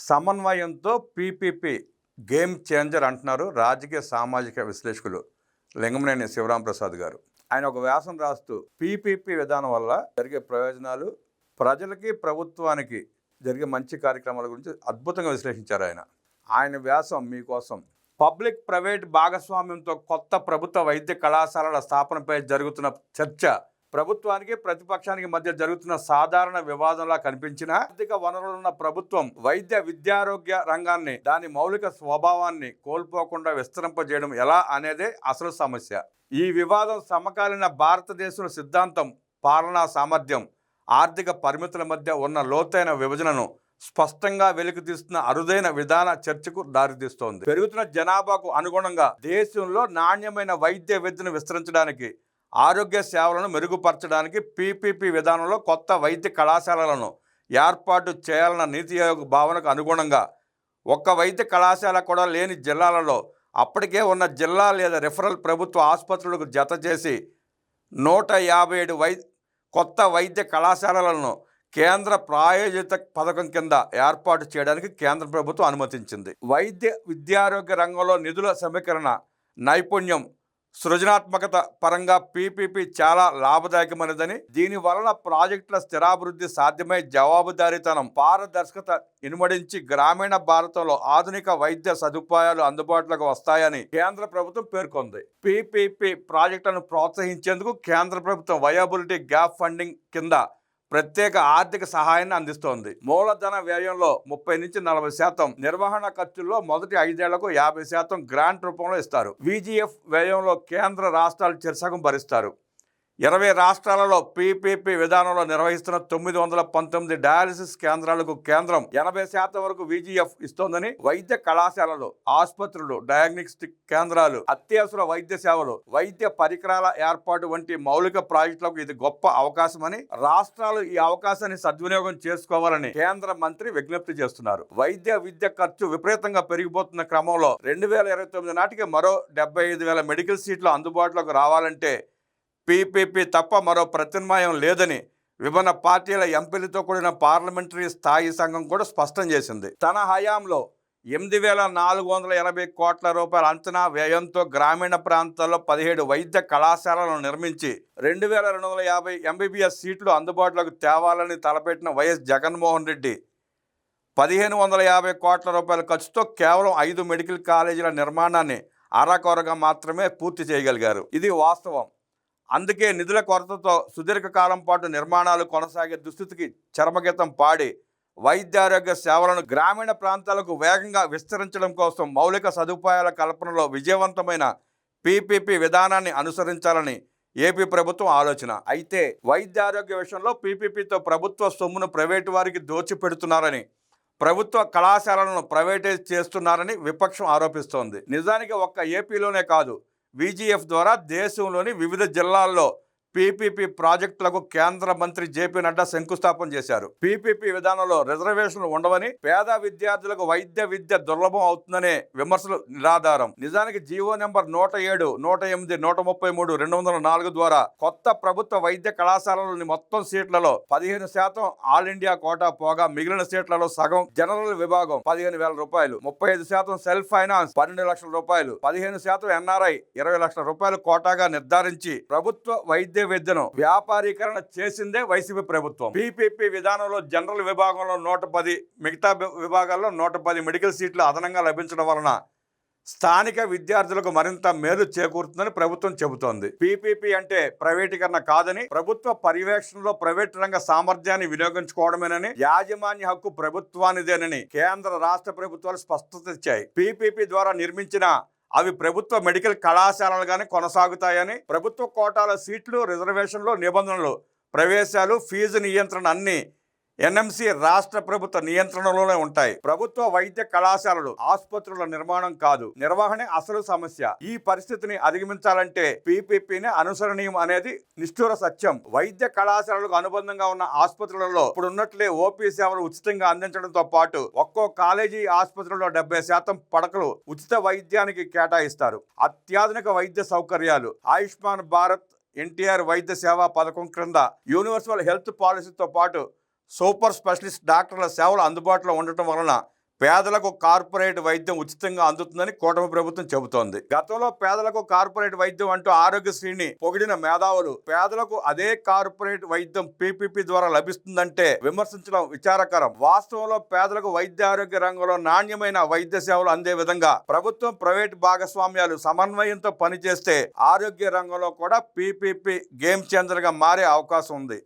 సమన్వయంతో PPP game changer అంటున్నారు రాజకీయ సామాజిక విశ్లేషకులు లింగమనేని శివరాంప్రసాద్ గారు. ఆయన ఒక వ్యాసం రాస్తూ పీపీపీ విధానం వల్ల జరిగే ప్రయోజనాలు, ప్రజలకి ప్రభుత్వానికి జరిగే మంచి కార్యక్రమాల గురించి అద్భుతంగా విశ్లేషించారు ఆయన వ్యాసం మీకోసం. పబ్లిక్ ప్రైవేట్ భాగస్వామ్యంతో కొత్త ప్రభుత్వ వైద్య కళాశాలల స్థాపనపై జరుగుతున్న చర్చ ప్రభుత్వానికి ప్రతిపక్షానికి మధ్య జరుగుతున్న సాధారణ వివాదంలా కనిపించిన ఆర్థిక వనరులున్న ప్రభుత్వం వైద్య విద్యారోగ్య రంగాన్ని దాని మౌలిక స్వభావాన్ని కోల్పోకుండా విస్తరింపజేయడం ఎలా అనేదే అసలు సమస్య. ఈ వివాదం సమకాలీన భారతదేశం సిద్ధాంతం, పాలనా సామర్థ్యం, ఆర్థిక పరిమితుల మధ్య ఉన్న లోతైన విభజనను స్పష్టంగా వెలికితీస్తున్న అరుదైన విధాన చర్చకు దారితీస్తోంది. పెరుగుతున్న జనాభాకు అనుగుణంగా దేశంలో నాణ్యమైన వైద్య విద్యను విస్తరించడానికి, ఆరోగ్య సేవలను మెరుగుపరచడానికి పీపీపీ విధానంలో కొత్త వైద్య కళాశాలలను ఏర్పాటు చేయాలన్న నీతి ఆయోగ్ భావనకు అనుగుణంగా ఒక్క వైద్య కళాశాల కూడా లేని జిల్లాలలో అప్పటికే ఉన్న జిల్లా లేదా రిఫరల్ ప్రభుత్వ ఆసుపత్రులకు జత చేసి 157 కొత్త వైద్య కళాశాలలను కేంద్ర ప్రాయోజిత పథకం కింద ఏర్పాటు చేయడానికి కేంద్ర ప్రభుత్వం అనుమతించింది. వైద్య విద్యారోగ్య రంగంలో నిధుల సమీకరణ, నైపుణ్యం, సృజనాత్మకత పరంగా పీపీపీ చాలా లాభదాయకమైనదని, దీని వలన ప్రాజెక్టుల స్థిరాభివృద్ధి సాధ్యమై జవాబుదారీతనం, పారదర్శకత ఇనుమడించి గ్రామీణ భారతంలో ఆధునిక వైద్య సదుపాయాలు అందుబాటులోకి వస్తాయని కేంద్ర ప్రభుత్వం పేర్కొంది. పీపీపీ ప్రాజెక్టులను ప్రోత్సహించేందుకు కేంద్ర ప్రభుత్వం వయబిలిటీ గ్యాప్ ఫండింగ్ కింద ప్రత్యేక ఆర్థిక సహాయాన్ని అందిస్తోంది. మూలధన వ్యయంలో 30 నుంచి 40%, నిర్వహణ ఖర్చుల్లో మొదటి 5 ఏళ్లకు 50% గ్రాంట్ రూపంలో ఇస్తారు. VGF వ్యయంలో కేంద్ర రాష్ట్రాలు చెరసగం భరిస్తారు. 20 రాష్ట్రాలలో పీపీపీ విధానంలో నిర్వహిస్తున్న 919 డయాలసిస్ కేంద్రాలకు కేంద్రం 80% వరకు VGF ఇస్తోందని, వైద్య కళాశాలలు, ఆసుపత్రులు, డయాగ్నోస్టిక్ కేంద్రాలు, అత్యవసర వైద్య సేవలు, వైద్య పరికరాల ఏర్పాటు వంటి మౌలిక ప్రాజెక్టులకు ఇది గొప్ప అవకాశమని, రాష్ట్రాలు ఈ అవకాశాన్ని సద్వినియోగం చేసుకోవాలని కేంద్ర మంత్రి విజ్ఞప్తి చేస్తున్నారు. వైద్య విద్య ఖర్చు విపరీతంగా పెరిగిపోతున్న క్రమంలో 2029 నాటికి మరో 75,000 మెడికల్ సీట్లు అందుబాటులోకి రావాలంటే పీపీపీ తప్ప మరో ప్రత్యామ్నాయం లేదని విభిన్న పార్టీల ఎంపీలతో కూడిన పార్లమెంటరీ స్థాయి సంఘం కూడా స్పష్టం చేసింది. తన హయాంలో 8,480 కోట్ల రూపాయల అంచనా వ్యయంతో గ్రామీణ ప్రాంతాల్లో 17 వైద్య కళాశాలను నిర్మించి 2,250 MBBS సీట్లు అందుబాటులోకి తేవాలని తలపెట్టిన వైఎస్ జగన్మోహన్ రెడ్డి 1,550 కోట్ల రూపాయల ఖర్చుతో కేవలం 5 మెడికల్ కాలేజీల నిర్మాణాన్ని అరకొరగా మాత్రమే పూర్తి చేయగలిగారు. ఇది వాస్తవం. అందుకే నిధుల కొరతతో సుదీర్ఘకాలం పాటు నిర్మాణాలు కొనసాగే దుస్థితికి చరమగీతం పాడి వైద్యారోగ్య సేవలను గ్రామీణ ప్రాంతాలకు వేగంగా విస్తరించడం కోసం మౌలిక సదుపాయాల కల్పనలో విజయవంతమైన పీపీపీ విధానాన్ని అనుసరించాలని ఏపీ ప్రభుత్వం ఆలోచన. అయితే వైద్యారోగ్య విషయంలో పీపీపీతో ప్రభుత్వ సొమ్మును ప్రైవేటు వారికి దోచిపెడుతున్నారని, ప్రభుత్వ కళాశాలలను ప్రైవేటైజ్ చేస్తున్నారని విపక్షం ఆరోపిస్తోంది. నిజానికి ఒక్క ఏపీలోనే కాదు, VGF ద్వారా దేశంలోని వివిధ జిల్లాల్లో పీపీపీ ప్రాజెక్టులకు కేంద్ర మంత్రి జేపీ నడ్డా శంకుస్థాపన చేశారు. పీపీపీ విధానంలో రిజర్వేషన్లు ఉండవని, పేద విద్యార్థులకు వైద్య విద్య దుర్లభం అవుతుందనే విమర్శలు నిరాధారం. నిజానికి జీవో నెంబర్ 107, 108, 133, 204 ద్వారా కొత్త ప్రభుత్వ వైద్య కళాశాలలోని మొత్తం సీట్లలో 15% ఆల్ ఇండియా కోటా పోగా మిగిలిన సీట్లలో సగం జనరల్ విభాగం 15,000 రూపాయలు, 35% సెల్ఫ్ ఫైనాన్స్ 12 లక్షల రూపాయలు, 15% NRI 20 లక్షల రూపాయలు కోటాగా నిర్ధారించి ప్రభుత్వ వైద్య విద్యను వ్యాపారీకరణ చేసిందే వైసీపీ ప్రభుత్వం. పీపీపీ విధానంలో జనరల్ విభాగంలో 110, మిగతా విభాగాల్లో 110 మెడికల్ సీట్లు అదనంగా లభించడం వలన స్థానిక విద్యార్థులకు మరింత మేలు చేకూరుతుందని ప్రభుత్వం చెబుతోంది. పీపీపీ అంటే ప్రైవేటీకరణ కాదని, ప్రభుత్వ పర్యవేక్షణలో ప్రైవేట్ రంగ సామర్థ్యాన్ని వినియోగించుకోవడమేనని, యాజమాన్య హక్కు ప్రభుత్వానిదేనని కేంద్ర రాష్ట్ర ప్రభుత్వాలు స్పష్టత ఇచ్చాయి. పీపీపీ ద్వారా నిర్మించిన అవి ప్రభుత్వ మెడికల్ కళాశాలలుగానే కొనసాగుతాయని, ప్రభుత్వ కోటాల సీట్లు, రిజర్వేషన్లు, నిబంధనలు, ప్రవేశాలు, ఫీజు నియంత్రణ అన్ని NMC రాష్ట్ర ప్రభుత్వ నియంత్రణలోనే ఉంటాయి. ప్రభుత్వ వైద్య కళాశాలలు, ఆసుపత్రుల నిర్మాణం కాదు, నిర్వహణే అసలు సమస్య. ఈ పరిస్థితిని అధిగమించాలంటే పీపీపీని అనుసరణీయం అనేది నిష్ఠూర సత్యం. వైద్య కళాశాలలకు అనుబంధంగా ఉన్న ఆసుపత్రులలో ఇప్పుడున్నట్లే ఓపీ సేవలు ఉచితంగా అందించడంతో పాటు ఒక్కో కాలేజీ ఆసుపత్రిలో 70% పడకలు ఉచిత వైద్యానికి కేటాయిస్తారు. అత్యాధునిక వైద్య సౌకర్యాలు, ఆయుష్మాన్ భారత్, NTR వైద్య సేవా పథకం క్రింద యూనివర్సల్ హెల్త్ పాలసీతో పాటు సూపర్ స్పెషలిస్ట్ డాక్టర్ల సేవలు అందుబాటులో ఉండటం వలన పేదలకు కార్పొరేట్ వైద్యం ఉచితంగా అందుతుందని కూటమి ప్రభుత్వం చెబుతోంది. గతంలో పేదలకు కార్పొరేట్ వైద్యం అంటూ ఆరోగ్యశ్రీని పొగిడిన మేధావులు పేదలకు అదే కార్పొరేట్ వైద్యం పీపీపీ ద్వారా లభిస్తుందంటే విమర్శించడం విచారకరం. వాస్తవంలో పేదలకు వైద్య ఆరోగ్య రంగంలో నాణ్యమైన వైద్య సేవలు అందే విధంగా ప్రభుత్వం, ప్రైవేట్ భాగస్వామ్యాలు సమన్వయంతో పనిచేస్తే ఆరోగ్య రంగంలో కూడా పీపీపీ గేమ్ చేంజర్ గా మారే అవకాశం ఉంది.